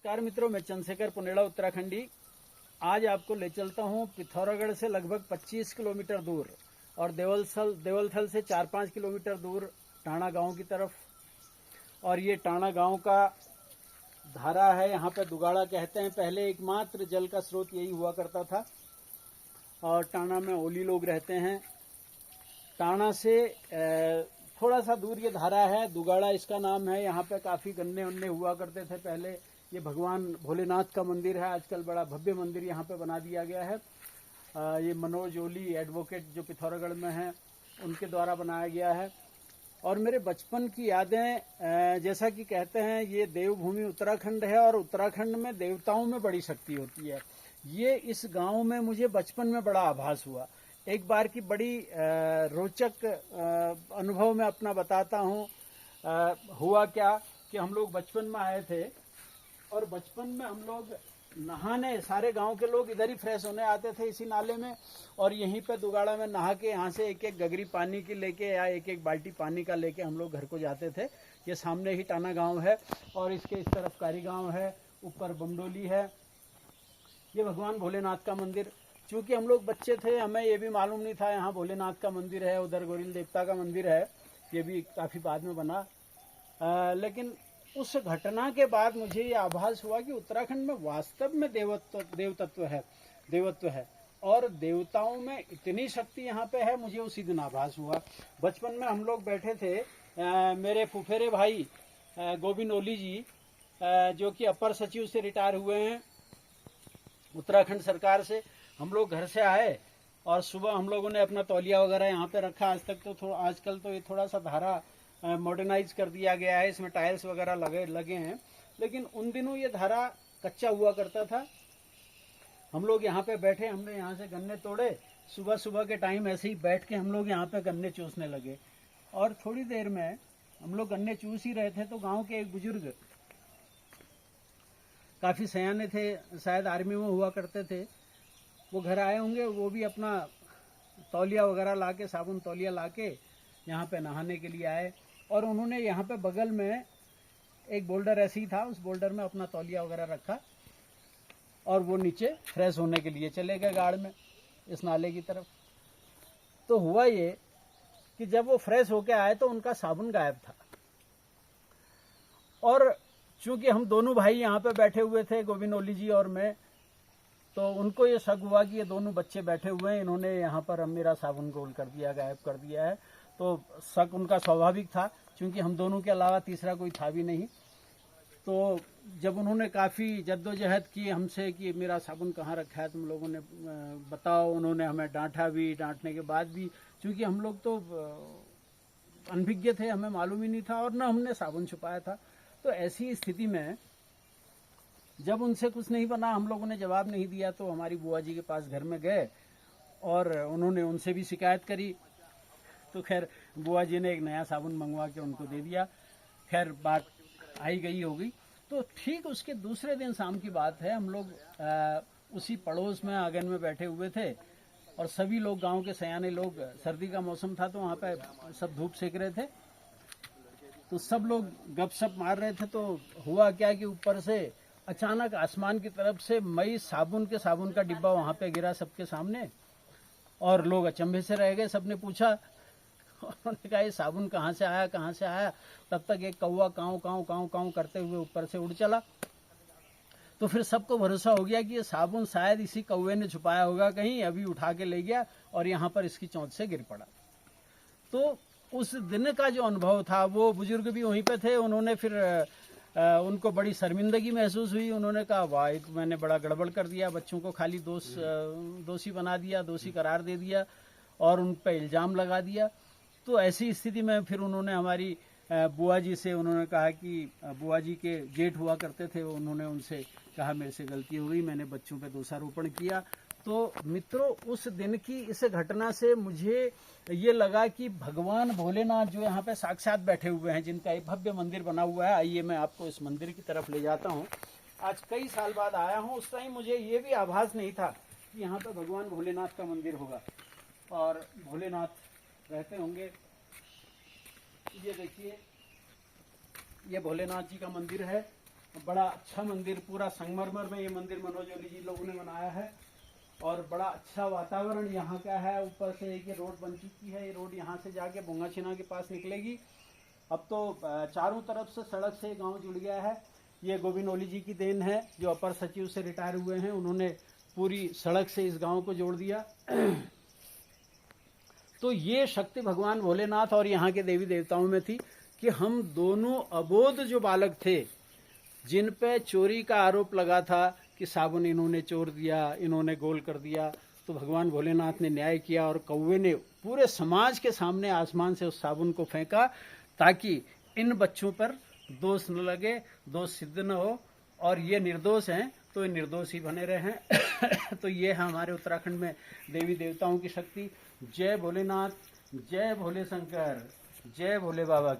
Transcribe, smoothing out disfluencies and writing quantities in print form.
नमस्कार मित्रों, मैं चंद्रशेखर पुनेड़ा उत्तराखंडी। आज आपको ले चलता हूँ पिथौरागढ़ से लगभग 25 किलोमीटर दूर और देवलथल से 4-5 किलोमीटर दूर टाणा गांव की तरफ। और ये टाणा गांव का धारा है, यहाँ पे दुगाड़ा कहते हैं। पहले एकमात्र जल का स्रोत यही हुआ करता था और टाणा में ओली लोग रहते हैं। टाणा से थोड़ा सा दूर ये धारा है, दुगाड़ा इसका नाम है। यहाँ पे काफ़ी गन्ने उन्ने हुआ करते थे पहले। ये भगवान भोलेनाथ का मंदिर है, आजकल बड़ा भव्य मंदिर यहाँ पे बना दिया गया है। ये मनोज ओली एडवोकेट जो पिथौरागढ़ में हैं, उनके द्वारा बनाया गया है। और मेरे बचपन की यादें, जैसा कि कहते हैं ये देवभूमि उत्तराखंड है और उत्तराखंड में देवताओं में बड़ी शक्ति होती है। ये इस गांव में मुझे बचपन में बड़ा आभास हुआ। एक बार की बड़ी रोचक अनुभव मैं अपना बताता हूँ। हुआ क्या कि हम लोग बचपन में आए थे और बचपन में हम लोग नहाने, सारे गांव के लोग इधर ही फ्रेश होने आते थे इसी नाले में, और यहीं पे दुगाड़ा में नहा के यहाँ से एक एक गगरी पानी की लेके या एक एक बाल्टी पानी का लेके हम लोग घर को जाते थे। ये सामने ही टाना गांव है और इसके इस तरफ कारी गांव है, ऊपर बमडोली है। ये भगवान भोलेनाथ का मंदिर। चूंकि हम लोग बच्चे थे, हमें ये भी मालूम नहीं था यहाँ भोलेनाथ का मंदिर है, उधर गोरिल देवता का मंदिर है। ये भी काफ़ी बाद में बना। लेकिन उस घटना के बाद मुझे ये आभास हुआ कि उत्तराखंड में वास्तव में देवत्व है और देवताओं में इतनी शक्ति यहाँ पे है। मुझे उसी दिन आभास हुआ। बचपन में हम लोग बैठे थे, मेरे फुफेरे भाई गोविंद ओली जी, जो कि अपर सचिव से रिटायर हुए हैं उत्तराखंड सरकार से। हम लोग घर से आए और सुबह हम लोगों ने अपना तौलिया वगैरह यहाँ पे रखा। आजकल तो ये थोड़ा सा धारा मॉडर्नाइज कर दिया गया है, इसमें टाइल्स वगैरह लगे हैं। लेकिन उन दिनों ये धारा कच्चा हुआ करता था। हम लोग यहाँ पे बैठे, हमने यहाँ से गन्ने तोड़े। सुबह सुबह के टाइम ऐसे ही बैठ के हम लोग यहाँ पे गन्ने चूसने लगे और थोड़ी देर में हम लोग गन्ने चूस ही रहे थे तो गाँव के एक बुजुर्ग, काफ़ी सयाने थे, शायद आर्मी में हुआ करते थे, वो घर आए होंगे। वो भी अपना तौलिया वगैरह ला के, साबुन तौलिया ला के यहाँ पे नहाने के लिए आए। और उन्होंने यहाँ पे बगल में एक बोल्डर ऐसे ही था, उस बोल्डर में अपना तौलिया वगैरह रखा और वो नीचे फ्रेश होने के लिए चले गए गाड़ में, इस नाले की तरफ। तो हुआ ये कि जब वो फ्रेश होके आए तो उनका साबुन गायब था। और चूंकि हम दोनों भाई यहाँ पे बैठे हुए थे, गोविंद ओली जी और मैं, तो उनको ये शक हुआ कि ये दोनों बच्चे बैठे हुए हैं, इन्होंने यहाँ पर मेरा साबुन गोल कर दिया, गायब कर दिया है। तो शक उनका स्वाभाविक था, क्योंकि हम दोनों के अलावा तीसरा कोई था भी नहीं। तो जब उन्होंने काफ़ी जद्दोजहद की हमसे कि मेरा साबुन कहाँ रखा है, तुम लोगों ने बताओ, उन्होंने हमें डांटा भी। डांटने के बाद भी, क्योंकि हम लोग तो अनभिज्ञ थे, हमें मालूम ही नहीं था और न हमने साबुन छुपाया था। तो ऐसी स्थिति में जब उनसे कुछ नहीं बना, हम लोगों ने जवाब नहीं दिया, तो हमारी बुआ जी के पास घर में गए और उन्होंने उनसे भी शिकायत करी। तो खैर बुआ जी ने एक नया साबुन मंगवा के उनको दे दिया। खैर बात आई गई हो गई। तो ठीक उसके दूसरे दिन शाम की बात है, हम लोग उसी पड़ोस में आंगन में बैठे हुए थे और सभी लोग, गांव के सयाने लोग, सर्दी का मौसम था तो वहाँ पे सब धूप सेक रहे थे, तो सब लोग गपशप मार रहे थे। तो हुआ क्या कि ऊपर से अचानक आसमान की तरफ से मई साबुन का डिब्बा वहाँ पे गिरा सबके सामने और लोग अचंभे से रह गए। सबने पूछा, उन्होंने कहा ये साबुन कहाँ से आया। तब तक एक कौवा काऊ काऊ काऊ काऊ करते हुए ऊपर से उड़ चला। तो फिर सबको भरोसा हो गया कि ये साबुन शायद इसी कौवे ने छुपाया होगा कहीं, अभी उठा के ले गया और यहाँ पर इसकी चोंच से गिर पड़ा। तो उस दिन का जो अनुभव था, वो बुजुर्ग भी वहीं पे थे। उन्होंने फिर उनको बड़ी शर्मिंदगी महसूस हुई। उन्होंने कहा वाह, मैंने बड़ा गड़बड़ कर दिया, बच्चों को खाली दोषी बना दिया, दोषी करार दे दिया और उन पर इल्ज़ाम लगा दिया। तो ऐसी स्थिति में फिर उन्होंने हमारी बुआ जी से उन्होंने कहा कि बुआ जी के जेठ हुआ करते थे, उन्होंने उनसे कहा मेरे से गलती हो गई, मैंने बच्चों पे दोषारोपण किया। तो मित्रों, उस दिन की इस घटना से मुझे ये लगा कि भगवान भोलेनाथ जो यहाँ पे साक्षात बैठे हुए हैं, जिनका एक भव्य मंदिर बना हुआ है। आइए मैं आपको इस मंदिर की तरफ ले जाता हूँ। आज कई साल बाद आया हूँ। उस टाइम मुझे ये भी आभास नहीं था कि यहाँ पे भगवान भोलेनाथ का मंदिर होगा और भोलेनाथ रहते होंगे। ये देखिए, ये भोलेनाथ जी का मंदिर है बड़ा अच्छा मंदिर, पूरा संगमरमर में ये मंदिर मनोज जोली जी लोगों ने बनाया है और बड़ा अच्छा वातावरण यहाँ का है। ऊपर से एक ये रोड बन चुकी है, ये रोड यहाँ से जाके बोंगाछिना के पास निकलेगी। अब तो चारों तरफ से सड़क से गांव जुड़ गया है। ये गोविंद ओली जी की देन है, जो अपर सचिव से रिटायर हुए हैं। उन्होंने पूरी सड़क से इस गांव को जोड़ दिया। तो ये शक्ति भगवान भोलेनाथ और यहाँ के देवी देवताओं में थी कि हम दोनों अबोध जो बालक थे, जिन पे चोरी का आरोप लगा था कि साबुन इन्होंने चोर दिया, इन्होंने गोल कर दिया, तो भगवान भोलेनाथ ने न्याय किया और कौवे ने पूरे समाज के सामने आसमान से उस साबुन को फेंका, ताकि इन बच्चों पर दोष न लगे, दोष सिद्ध न हो, और ये निर्दोष हैं तो ये निर्दोष ही बने रहे हैं। तो ये है हमारे उत्तराखंड में देवी देवताओं की शक्ति। जय भोलेनाथ, जय भोले शंकर, जय भोले बाबा